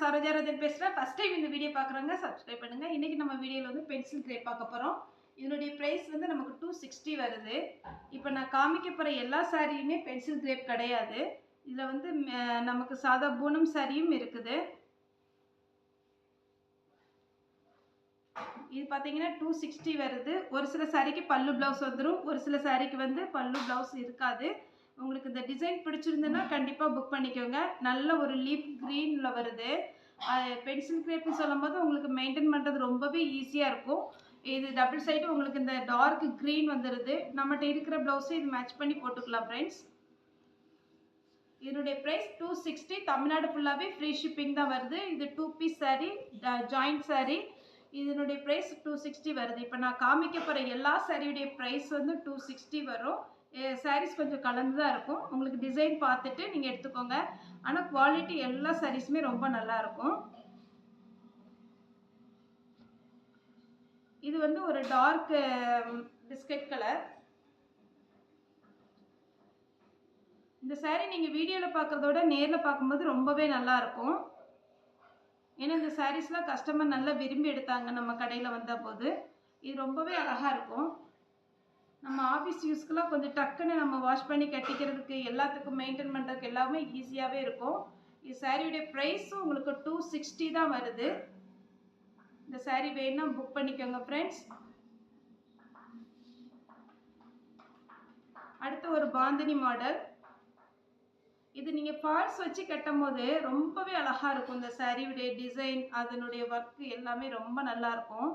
சரோஜாராஜன் பேசுகிறேன். First time இந்த video பார்க்குறவங்க சப்ஸ்கிரைப் பண்ணுங்கள். இன்றைக்கி நம்ம வீடியோவில் வந்து பென்சில் கிரேப் பார்க்க போகிறோம். இதனுடைய ப்ரைஸ் வந்து நமக்கு 260 வருது. இப்போ நான் காமிக்க போகிற எல்லா சாரியுமே பென்சில் கிரேப் கிடையாது. இதில் வந்து நமக்கு சாதா பூனம் சாரியும் இருக்குது. இது பார்த்தீங்கன்னா 260 வருது. ஒரு சில சாரிக்கு பல்லு ப்ளவுஸ் வந்துடும், ஒரு சில சாரிக்கு வந்து பல்லு ப்ளவுஸ் இருக்காது. உங்களுக்கு இந்த டிசைன் பிடிச்சிருந்துன்னா கண்டிப்பாக புக் பண்ணிக்கோங்க. நல்ல ஒரு லீஃப் க்ரீனில் வருது. பென்சில் கிரேப்னு சொல்லும் போது உங்களுக்கு மெயின்டைன் பண்ணுறது ரொம்பவே ஈஸியாக இருக்கும். இது டபுள் சைடு உங்களுக்கு இந்த டார்க் க்ரீன் வந்துடுது. நம்மகிட்ட இருக்கிற ப்ளவுஸை இது மேட்ச் பண்ணி போட்டுக்கலாம் ஃப்ரெண்ட்ஸ். இதனுடைய ப்ரைஸ் 260. தமிழ்நாடு ஃபுல்லாகவே ஃப்ரீ ஷிப்பிங் தான் வருது. இது 2 பீஸ் சாரீ, ஜாயிண்ட் சாரீ. இதனுடைய ப்ரைஸ் 260 வருது. இப்போ நான் காமிக்க போகிற எல்லா சாரியுடைய ப்ரைஸ் வந்து 260 வரும். சாரீஸ் கொஞ்சம் கலந்து தான் இருக்கும். உங்களுக்கு டிசைன் பார்த்துட்டு நீங்கள் எடுத்துக்கோங்க. ஆனால் குவாலிட்டி எல்லா சாரீஸுமே ரொம்ப நல்லா இருக்கும். இது வந்து ஒரு டார்க் பிஸ்கட் கலர். இந்த சாரீ நீங்கள் வீடியோவில் பார்க்குறத விட நேரில் பார்க்கும்போது ரொம்பவே நல்லா இருக்கும். ஏன்னா இந்த சாரீஸ்லாம் கஸ்டமர் நல்லா விரும்பி எடுத்தாங்க நம்ம கடையில் வந்த போது. இது ரொம்பவே அழகாக இருக்கும். நம்ம ஆஃபீஸ் யூஸ்க்கெலாம் கொஞ்சம் டக்குன்னு நம்ம வாஷ் பண்ணி கட்டிக்கிறதுக்கு எல்லாத்துக்கும் மெயின்டைன் பண்ணுறதுக்கு எல்லாமே ஈஸியாகவே இருக்கும். இது சாரியுடைய ப்ரைஸும் உங்களுக்கு 260 தான் வருது. இந்த சாரீ வேணும்னா புக் பண்ணிக்கோங்க ஃப்ரெண்ட்ஸ். அடுத்து ஒரு பாந்தினி மாடல். இது நீங்கள் ஃபால்ஸ் வச்சு கட்டும் போது ரொம்பவே அழகாக இருக்கும். இந்த சாரியுடைய டிசைன், அதனுடைய ஒர்க்கு எல்லாமே ரொம்ப நல்லா இருக்கும்.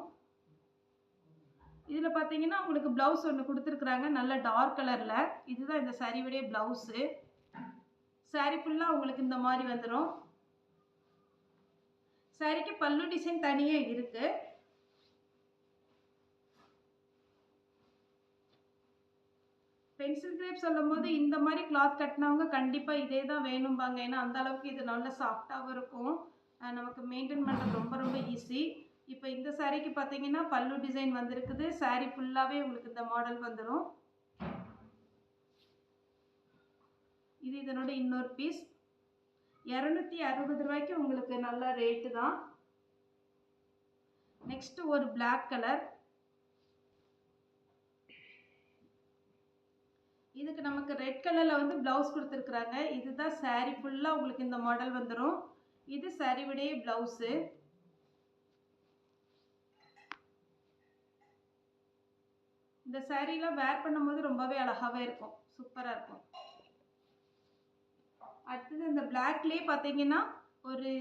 இதில் பார்த்தீங்கன்னா உங்களுக்கு ப்ளவுஸ் ஒன்று கொடுத்துருக்குறாங்க, நல்ல டார்க் கலரில். இதுதான் இந்த சாரியுடைய ப்ளவுஸு. சாரீ ஃபுல்லாக உங்களுக்கு இந்த மாதிரி வந்துடும். சாரிக்கு பல்லு டிசைன் தனியாக இருக்குது. பென்சில் கிரேப் சொல்லும் போது இந்த மாதிரி கிளாத் கட்டினவங்க கண்டிப்பாக இதே தான் வேணும்பாங்க. ஏன்னா அந்த அளவுக்கு இது நல்ல சாஃப்டாகவும் இருக்கும். நமக்கு மெயின்டைன் பண்ணுறது ரொம்ப ரொம்ப ஈஸி. இப்போ இந்த சாரீக்கு பார்த்தீங்கன்னா பல்லு டிசைன் வந்திருக்குது. சாரீ ஃபுல்லாகவே உங்களுக்கு இந்த மாடல் வந்துடும். இது இதனோட இன்னொரு பீஸ். 260 ரூபாய்க்கு உங்களுக்கு நல்ல ரேட்டு தான். நெக்ஸ்ட் ஒரு பிளாக் கலர். இதுக்கு நமக்கு ரெட் கலரில் வந்து ப்ளவுஸ் கொடுத்துருக்குறாங்க. இதுதான் சாரீ ஃபுல்லாக உங்களுக்கு இந்த மாடல் வந்துடும். இது சாரியுடைய ப்ளவுஸு. இந்த சாரீலாம் வேர் பண்ணும்போது ரொம்பவே அழகாகவே இருக்கும், சூப்பராக இருக்கும். அடுத்தது இந்த பிளாக்லேயே பார்த்தீங்கன்னா ஒரு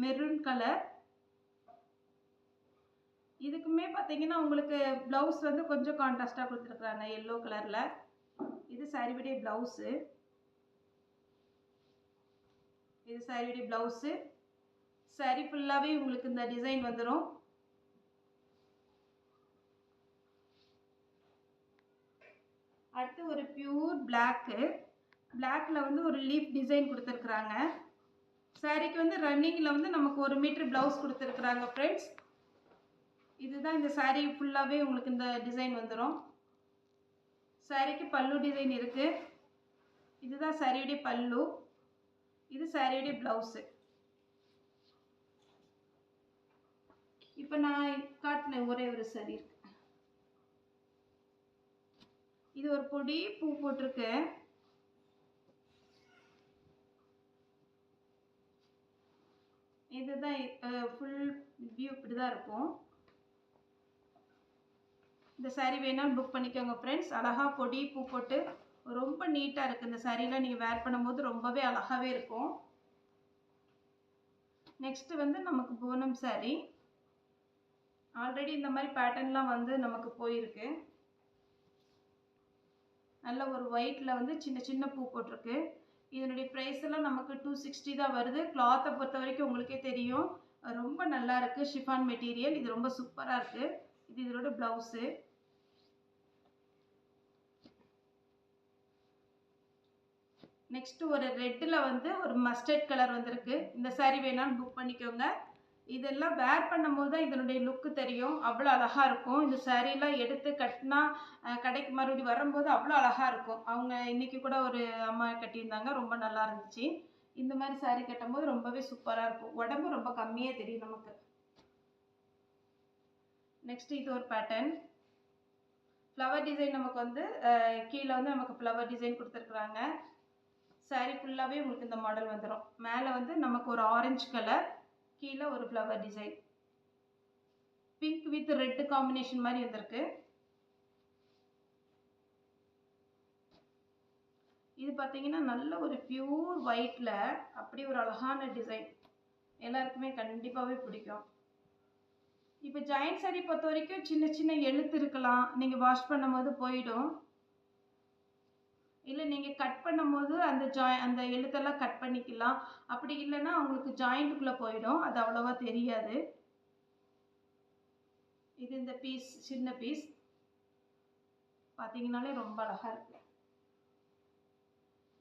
மெரூன் கலர். இதுக்குமே பார்த்தீங்கன்னா உங்களுக்கு ப்ளவுஸ் வந்து கொஞ்சம் கான்ட்ராஸ்டாக கொடுத்துருக்குறாங்க, எல்லோ கலரில். இது சாரியுடைய ப்ளவுஸு. இது சாரியுடைய ப்ளவுஸு. சாரீ ஃபுல்லாகவே உங்களுக்கு இந்த டிசைன் வந்துடும். அடுத்து ஒரு பியூர் பிளாக்கு. பிளாக்கில் வந்து ஒரு லீஃப் டிசைன் கொடுத்துருக்குறாங்க. சாரீக்கு வந்து ரன்னிங்கில் வந்து நமக்கு 1 மீட்டர் ப்ளவுஸ் கொடுத்துருக்குறாங்க ஃப்ரெண்ட்ஸ். இதுதான் இந்த சாரீ ஃபுல்லாகவே உங்களுக்கு இந்த டிசைன் வந்துடும். சாரீக்கு பல்லு டிசைன் இருக்குது. இதுதான் சாரியுடைய பல்லு. இது சாரியுடைய ப்ளவுஸு. இப்போ நான் காட்டினேன் ஒரே ஒரு சாரீ இருக்கு. இது ஒரு பொடி பூ போட்டிருக்கு. இதுதான் ஃபுல் வியூ இப்படி தான் இருக்கும். இந்த சாரீ வேணாலும் புக் பண்ணிக்கோங்க ஃப்ரெண்ட்ஸ். அழகாக பொடி பூ போட்டு ரொம்ப நீட்டாக இருக்குது. இந்த சாரீலாம் நீங்கள் வேர் பண்ணும்போது ரொம்பவே அழகாகவே இருக்கும். நெக்ஸ்ட்டு வந்து நமக்கு பூனம் சாரீ. ஆல்ரெடி இந்த மாதிரி பேட்டர்ன்லாம் வந்து நமக்கு போயிருக்கு. நல்ல ஒரு ஒயிட்டில் வந்து சின்ன சின்ன பூ போட்டிருக்கு. இதனுடைய ப்ரைஸ் எல்லாம் நமக்கு 260 தான் வருது. கிளாத்தை பொறுத்த வரைக்கும் உங்களுக்கே தெரியும், ரொம்ப நல்லா இருக்குது. Chiffon material. இது ரொம்ப சூப்பராக இருக்குது. இது இதோட ப்ளவுஸு. நெக்ஸ்ட்டு ஒரு ரெட்டில் வந்து ஒரு மஸ்டர்ட் கலர் வந்திருக்கு. இந்த சாரீ வேணாலும் புக் பண்ணிக்கோங்க. இதெல்லாம் வேர் பண்ணும்போது தான் இதனுடைய லுக்கு தெரியும், அவ்வளோ அழகாக இருக்கும். இந்த சாரீலாம் எடுத்து கட்டினா கடைக்கு மறுபடியும் வரும்போது அவ்வளோ அழகாக இருக்கும். அவங்க இன்றைக்கி கூட ஒரு அம்மா கட்டியிருந்தாங்க, ரொம்ப நல்லா இருந்துச்சு. இந்த மாதிரி saree கட்டும்போது ரொம்பவே சூப்பராக இருக்கும். உடம்பு ரொம்ப கம்மியாக தெரியும் நமக்கு. நெக்ஸ்ட் இது ஒரு பேட்டர்ன். ஃப்ளவர் டிசைன் நமக்கு வந்து கீழே வந்து நமக்கு ஃப்ளவர் டிசைன் கொடுத்துருக்குறாங்க. saree ஃபுல்லாகவே உங்களுக்கு இந்த மாடல் வந்துடும். மேலே வந்து நமக்கு ஒரு ஆரஞ்சு கலர், கீழே ஒரு flower design, pink with red combination மாதிரி வந்திருக்கு. இது பார்த்தீங்கன்னா நல்ல ஒரு பியூர் ஒயிட்ல அப்படி ஒரு அழகான டிசைன், எல்லாருக்குமே கண்டிப்பாகவே பிடிக்கும். இப்போ ஜாயிண்ட் saree பொறுத்த வரைக்கும் சின்ன சின்ன எழுத்து இருக்கலாம், நீங்கள் வாஷ் பண்ணும்போது போயிடும். இல்லை நீங்கள் கட் பண்ணும்போது அந்த எழுத்தெல்லாம் கட் பண்ணிக்கலாம். அப்படி இல்லைன்னா உங்களுக்கு ஜாயிண்ட்டுக்குள்ளே போயிடும், அது அவ்வளோவா தெரியாது. இது இந்த பீஸ் சின்ன பீஸ் பார்த்தீங்கன்னாலே ரொம்ப அழகாக இருக்கு.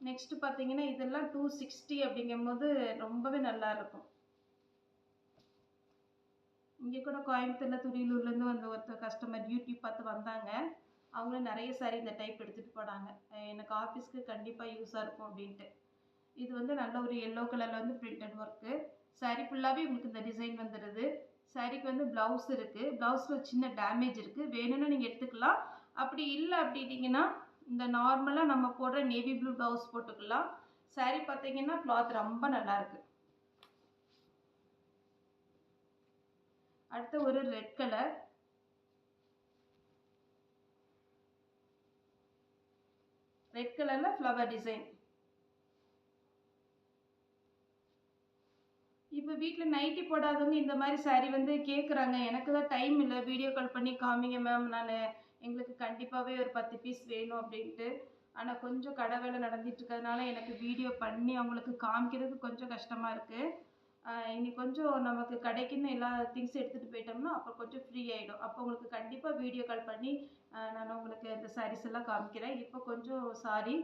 நெக்ஸ்ட் பார்த்தீங்கன்னா இதெல்லாம் 260 அப்படிங்கும்போது ரொம்பவே நல்லா இருக்கும். இங்கே கூட கோயம்புத்தூர்ல துடியலூர்லேருந்து வந்து ஒருத்தர் கஸ்டமர் யூடியூப் பார்த்து வந்தாங்க. அவங்களும் நிறைய saree இந்த டைப் எடுத்துகிட்டு போனாங்க. எனக்கு ஆஃபீஸ்க்கு கண்டிப்பாக யூஸாக இருக்கும் அப்படின்ட்டு. இது வந்து நல்ல ஒரு எல்லோ கலரில் வந்து பிரிண்டட் ஒர்க்கு. saree ஃபுல்லாகவே உங்களுக்கு இந்த டிசைன் வந்துடுது. சாரிக்கு வந்து ப்ளவுஸ் இருக்குது. ப்ளவுஸில் சின்ன டேமேஜ் இருக்குது, வேணும்னா நீங்கள் எடுத்துக்கலாம். அப்படி இல்லை அப்படின்னீங்கன்னா இந்த நார்மலாக நம்ம போடுற நேவி ப்ளூ ப்ளவுஸ் போட்டுக்கலாம். saree பார்த்தீங்கன்னா கிளாத் ரொம்ப நல்லாயிருக்கு. அடுத்து ஒரு ரெட் கலர். ரெட் கலரில் ஃப்ளவர் டிசைன். இப்போ வீட்டில் நைட்டி போடாதவங்க இந்த மாதிரி saree வந்து கேட்குறாங்க. எனக்கு தான் டைம் இல்லை, வீடியோ கால் பண்ணி காமிங்க மேம், எங்களுக்கு கண்டிப்பாகவே ஒரு 10 பீஸ் வேணும் அப்படின்ட்டு. ஆனால் கொஞ்சம் கடை வேலை நடந்துட்டு இருக்கிறதுனால எனக்கு வீடியோ பண்ணி அவங்களுக்கு காமிக்கிறது கொஞ்சம் கஷ்டமாக இருக்குது. இனி கொஞ்சம் நமக்கு கடைக்குன்னு எல்லா திங்ஸ் எடுத்துகிட்டு போயிட்டோம்னா அப்போ கொஞ்சம் ஃப்ரீ ஆகிடும். அப்போ உங்களுக்கு கண்டிப்பாக வீடியோ கால் பண்ணி நான் உங்களுக்கு இந்த சாரீஸ் எல்லாம் காமிக்கிறேன். இப்போ கொஞ்சம் சாரி,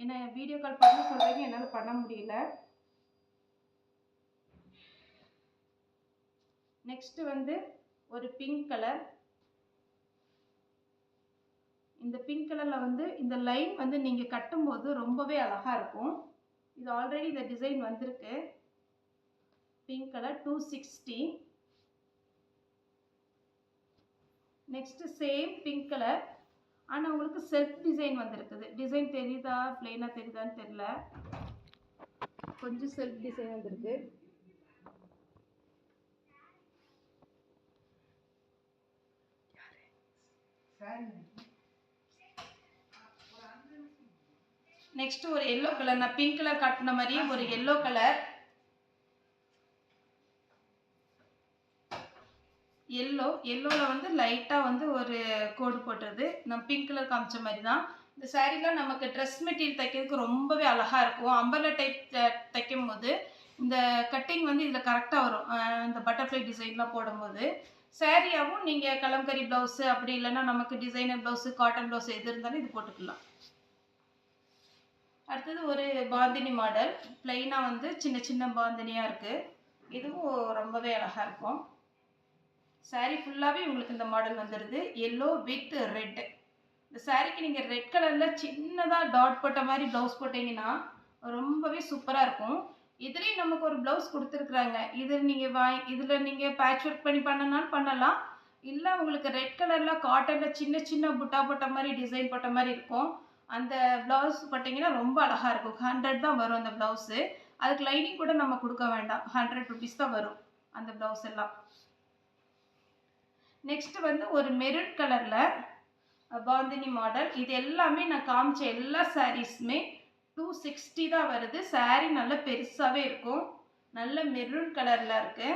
ஏன்னா வீடியோ கால் பண்ண சொல்கிறீங்க, என்னால் பண்ண முடியல. நெக்ஸ்ட் வந்து ஒரு பிங்க் கலர். இந்த பிங்க் கலரில் வந்து இந்த லைன் வந்து நீங்கள் கட்டும்போது ரொம்பவே அழகாக இருக்கும். இது ஆல்ரெடி இந்த டிசைன் வந்திருக்கு. Pink colour 260. Next same pink colour, ஆனால் உங்களுக்கு செல்ஃப் டிசைன் வந்திருக்குது. டிசைன் தெரியுதா பிளெயினாக தெரியுதான்னு தெரியல, கொஞ்சம் செல்ஃப் டிசைன் வந்திருக்கு. நெக்ஸ்ட் ஒரு எல்லோ கலர், நான் பிங்க் கலர் காட்டின மாதிரியே ஒரு எல்லோ கலர். எல்லோவில் வந்து லைட்டாக வந்து ஒரு கோடு போட்டுருது. நம்ம பிங்க் கலர் காமிச்ச மாதிரி தான். இந்த சாரீலாம் நமக்கு ட்ரெஸ் மெட்டீரியல் தைக்கிறதுக்கு ரொம்பவே அழகாக இருக்கும். அம்பர்லா டைப் தைக்கும் போது இந்த கட்டிங் வந்து இதில் கரெக்டாக வரும். இந்த பட்டர்ஃப்ளை டிசைன்லாம் போடும்போது சாரியாகவும் நீங்கள் கலம்கரி ப்ளவுஸு, அப்படி இல்லைன்னா நமக்கு டிசைனர் ப்ளவுஸு, காட்டன் ப்ளவுஸ் எது இருந்தாலும் இது போட்டுக்கலாம். அடுத்தது ஒரு பாந்தினி மாடல், பிளெயினாக வந்து சின்ன சின்ன பாந்தினியாக இருக்குது. இதுவும் ரொம்பவே அழகாக இருக்கும். saree ஃபுல்லாகவே உங்களுக்கு இந்த மாடல் வந்துடுது, எல்லோ வித் ரெட். இந்த சாரீக்கு நீங்கள் ரெட் கலரில் சின்னதாக டாட் போட்ட மாதிரி ப்ளவுஸ் போட்டிங்கன்னா ரொம்பவே சூப்பராக இருக்கும். இதுலேயும் நமக்கு ஒரு ப்ளவுஸ் கொடுத்துருக்குறாங்க. இதில் நீங்கள் பேட்ச் ஒர்க் பண்ணி பண்ணனாலும் பண்ணலாம். இல்லை உங்களுக்கு ரெட் கலரில் காட்டனில் சின்ன சின்ன புட்டா போட்ட மாதிரி டிசைன் போட்ட மாதிரி இருக்கும். அந்த ப்ளவுஸ் போட்டிங்கன்னா ரொம்ப அழகாக இருக்கும். 100 தான் வரும் அந்த ப்ளவுஸு. அதுக்கு லைனிங் கூட நம்ம கொடுக்க வேண்டாம், 100 ருபீஸ் தான் வரும் அந்த ப்ளவுஸ் எல்லாம். நெக்ஸ்ட் வந்து ஒரு மெரூன் கலரில் பாந்தினி மாடல். இது எல்லாமே நான் காமிச்ச எல்லா சாரீஸுமே 260 தான் வருது. saree நல்ல பெருசாகவே இருக்கும், நல்ல மெரூன் கலரில் இருக்கு.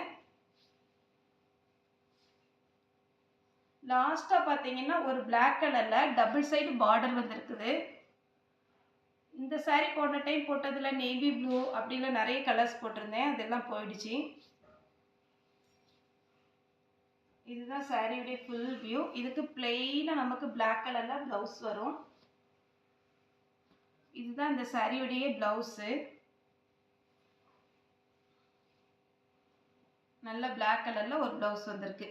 லாஸ்ட்டாக பார்த்தீங்கன்னா ஒரு பிளாக் கலரில் டபுள் சைடு பார்டர் வந்துருக்குது. இந்த saree போன டைம் போட்டதில் நேவி ப்ளூ அப்படிலாம் நிறைய கலர்ஸ் போட்டிருந்தேன், அதெல்லாம் போயிடுச்சு. இதுதான் சாரியுடைய ஃபுல் வியூ. இதுக்கு பிளெயினாக நமக்கு பிளாக் கலரில் ப்ளவுஸ் வரும். இதுதான் இந்த சாரியுடைய ப்ளவுஸு, நல்ல பிளாக் கலரில் ஒரு ப்ளவுஸ் வந்திருக்கு.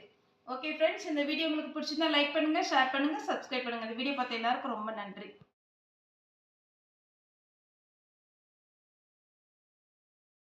ஓகே ஃப்ரெண்ட்ஸ், இந்த வீடியோ உங்களுக்கு பிடிச்சிருந்தா லைக் பண்ணுங்கள், ஷேர் பண்ணுங்கள், சப்ஸ்கிரைப் பண்ணுங்கள். இந்த வீடியோ பார்த்த எல்லாருக்கும் ரொம்ப நன்றி.